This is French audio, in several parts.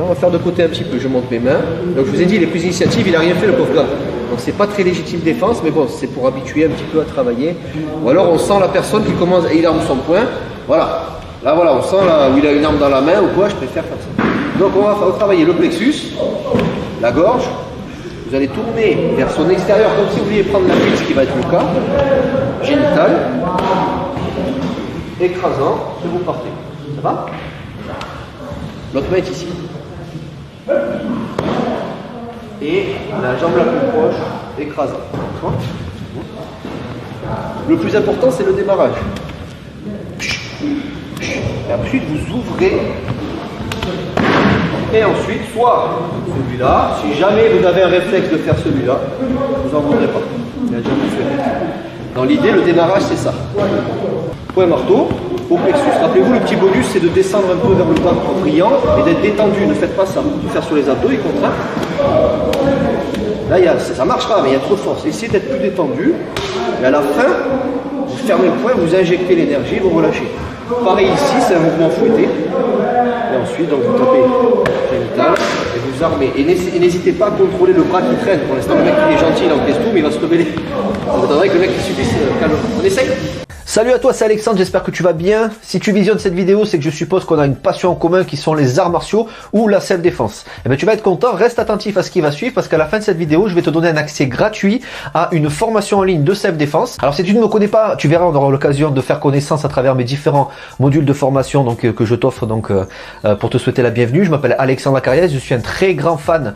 On va faire de côté un petit peu, je monte mes mains. Donc je vous ai dit, les prises d'initiative, il n'a rien fait le pauvre gars. Donc c'est pas très légitime défense, mais bon, c'est pour habituer un petit peu à travailler. Ou alors on sent la personne qui commence, il arme son poing. Voilà. Là voilà, on sent là où il a une arme dans la main ou quoi, je préfère faire ça. Donc on va travailler le plexus, la gorge. Vous allez tourner vers son extérieur comme si vous vouliez prendre la cuisse, qui va être le cas. Génital. Écrasant, et vous partez. Ça va? L'autre main est ici. Et la jambe la plus proche, écrasant. Le plus important, c'est le démarrage. Et ensuite, vous ouvrez. Et ensuite, soit celui-là, si jamais vous avez un réflexe de faire celui-là, vous n'en voudrez pas. Il a déjà fait. Dans l'idée, le démarrage, c'est ça. Point marteau, au plexus. Rappelez-vous, le petit bonus, c'est de descendre un peu vers le bas en brillant et d'être détendu. Ne faites pas ça. Vous faire sur les abdos, il contracte. Là, ça marchera, mais il y a trop de force. Essayez d'être plus détendu. Et à la fin, vous fermez le poing, vous injectez l'énergie, vous relâchez. Pareil ici, c'est un mouvement fouetté. Et ensuite, donc, vous tapez génital et vous armez. Et n'hésitez pas à contrôler le bras qui traîne. Pour l'instant, le mec il est gentil, il encaisse tout, mais il va se rebeller. Ça vous donnerait que le mec qui subisse calme. On essaye? Salut à toi, c'est Alexandre, j'espère que tu vas bien. Si tu visionnes cette vidéo, c'est que je suppose qu'on a une passion en commun qui sont les arts martiaux ou la self-défense. Eh bien, tu vas être content, reste attentif à ce qui va suivre parce qu'à la fin de cette vidéo, je vais te donner un accès gratuit à une formation en ligne de self-défense. Alors, si tu ne me connais pas, tu verras, on aura l'occasion de faire connaissance à travers mes différents modules de formation que je t'offre pour te souhaiter la bienvenue. Je m'appelle Alexandre Acariès, je suis un très grand fan,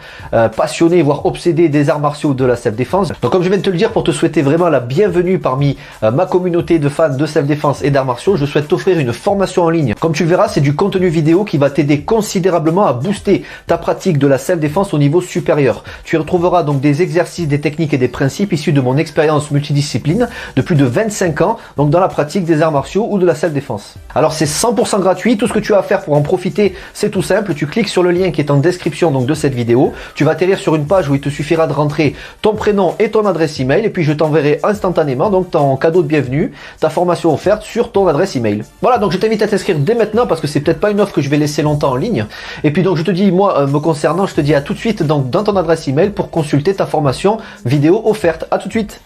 passionné, voire obsédé des arts martiaux de la self-défense. Donc, comme je viens de te le dire, pour te souhaiter vraiment la bienvenue parmi ma communauté de fans de self-défense et d'arts martiaux, je souhaite t'offrir une formation en ligne. Comme tu le verras, c'est du contenu vidéo qui va t'aider considérablement à booster ta pratique de la self-défense au niveau supérieur. Tu y retrouveras donc des exercices, des techniques et des principes issus de mon expérience multidiscipline de plus de 25 ans, donc dans la pratique des arts martiaux ou de la self-défense. Alors c'est 100% gratuit, tout ce que tu as à faire pour en profiter, c'est tout simple, tu cliques sur le lien qui est en description donc de cette vidéo, tu vas atterrir sur une page où il te suffira de rentrer ton prénom et ton adresse email et puis je t'enverrai instantanément donc ton cadeau de bienvenue, ta formation offerte sur ton adresse email. Voilà, donc je t'invite à t'inscrire dès maintenant parce que c'est peut-être pas une offre que je vais laisser longtemps en ligne. Et puis donc je te dis, moi me concernant, je te dis à tout de suite donc dans ton adresse email pour consulter ta formation vidéo offerte. À tout de suite.